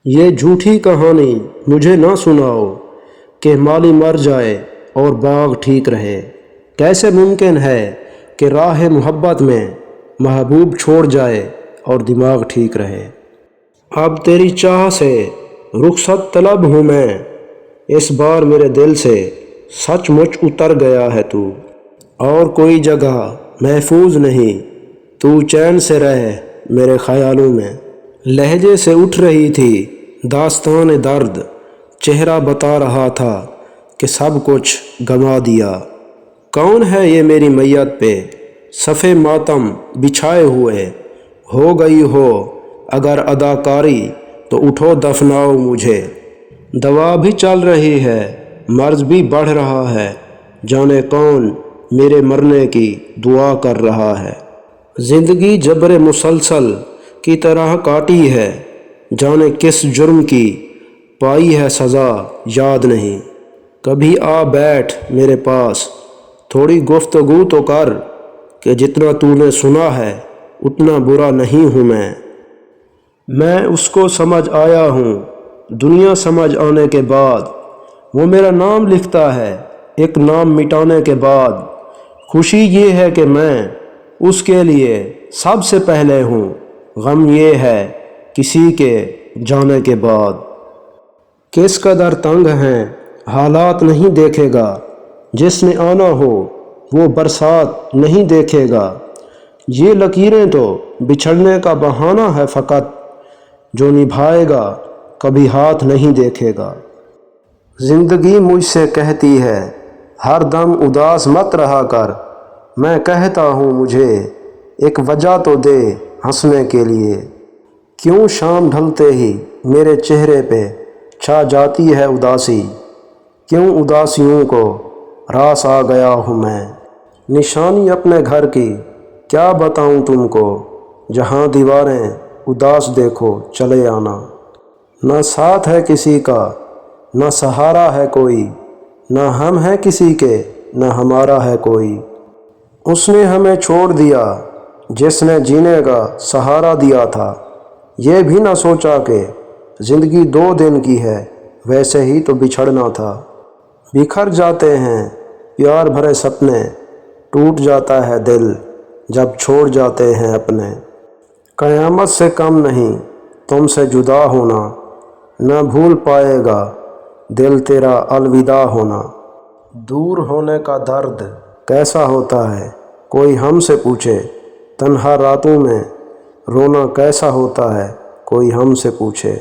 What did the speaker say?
یہ جھوٹی کہانی مجھے نہ سناؤ کہ مالی مر جائے اور باغ ٹھیک رہے۔ کیسے ممکن ہے کہ راہ محبت میں محبوب چھوڑ جائے اور دماغ ٹھیک رہے۔ اب تیری چاہ سے رخصت طلب ہوں میں، اس بار میرے دل سے سچ مچ اتر گیا ہے تو، اور کوئی جگہ محفوظ نہیں، تو چین سے رہ میرے خیالوں میں۔ لہجے سے اٹھ رہی تھی داستان درد، چہرہ بتا رہا تھا کہ سب کچھ گنوا دیا۔ کون ہے یہ میری میت پہ صفِ ماتم بچھائے ہوئے؟ ہو گئی ہو اگر اداکاری تو اٹھو دفناؤ مجھے۔ دوا بھی چل رہی ہے، مرض بھی بڑھ رہا ہے، جانے کون میرے مرنے کی دعا کر رہا ہے۔ زندگی جبر مسلسل کی طرح کاٹی ہے، جانے کس جرم کی پائی ہے سزا یاد نہیں۔ کبھی آ بیٹھ میرے پاس، تھوڑی گفتگو تو کر، کہ جتنا تو نے سنا ہے اتنا برا نہیں ہوں میں اس کو سمجھ آیا ہوں دنیا سمجھ آنے کے بعد۔ وہ میرا نام لکھتا ہے ایک نام مٹانے کے بعد۔ خوشی یہ ہے کہ میں اس کے لیے سب سے پہلے ہوں، غم یہ ہے کسی کے جانے کے بعد۔ کس قدر تنگ ہیں حالات نہیں دیکھے گا، جس نے آنا ہو وہ برسات نہیں دیکھے گا۔ یہ لکیریں تو بچھڑنے کا بہانہ ہے فقط، جو نبھائے گا کبھی ہاتھ نہیں دیکھے گا۔ زندگی مجھ سے کہتی ہے ہر دم اداس مت رہا کر، میں کہتا ہوں مجھے ایک وجہ تو دے ہنسنے کے لیے۔ کیوں شام ڈھلتے ہی میرے چہرے پہ چھا جاتی ہے اداسی، کیوں اداسیوں کو راس آ گیا ہوں میں۔ نشانی اپنے گھر کی کیا بتاؤں تم کو، جہاں دیواریں اداس دیکھو چلے آنا۔ نہ ساتھ ہے کسی کا نہ سہارا ہے کوئی، نہ ہم ہیں کسی کے نہ ہمارا ہے کوئی۔ اس نے ہمیں چھوڑ دیا جس نے جینے کا سہارا دیا تھا، یہ بھی نہ سوچا کہ زندگی 2 دن کی ہے، ویسے ہی تو بچھڑنا تھا۔ بکھر جاتے ہیں پیار بھرے سپنے، ٹوٹ جاتا ہے دل جب چھوڑ جاتے ہیں اپنے۔ قیامت سے کم نہیں تم سے جدا ہونا، نہ بھول پائے گا دل تیرا الوداع ہونا۔ دور ہونے کا درد کیسا ہوتا ہے کوئی ہم سے پوچھے، تنہا راتوں میں رونا کیسا ہوتا ہے کوئی ہم سے پوچھے۔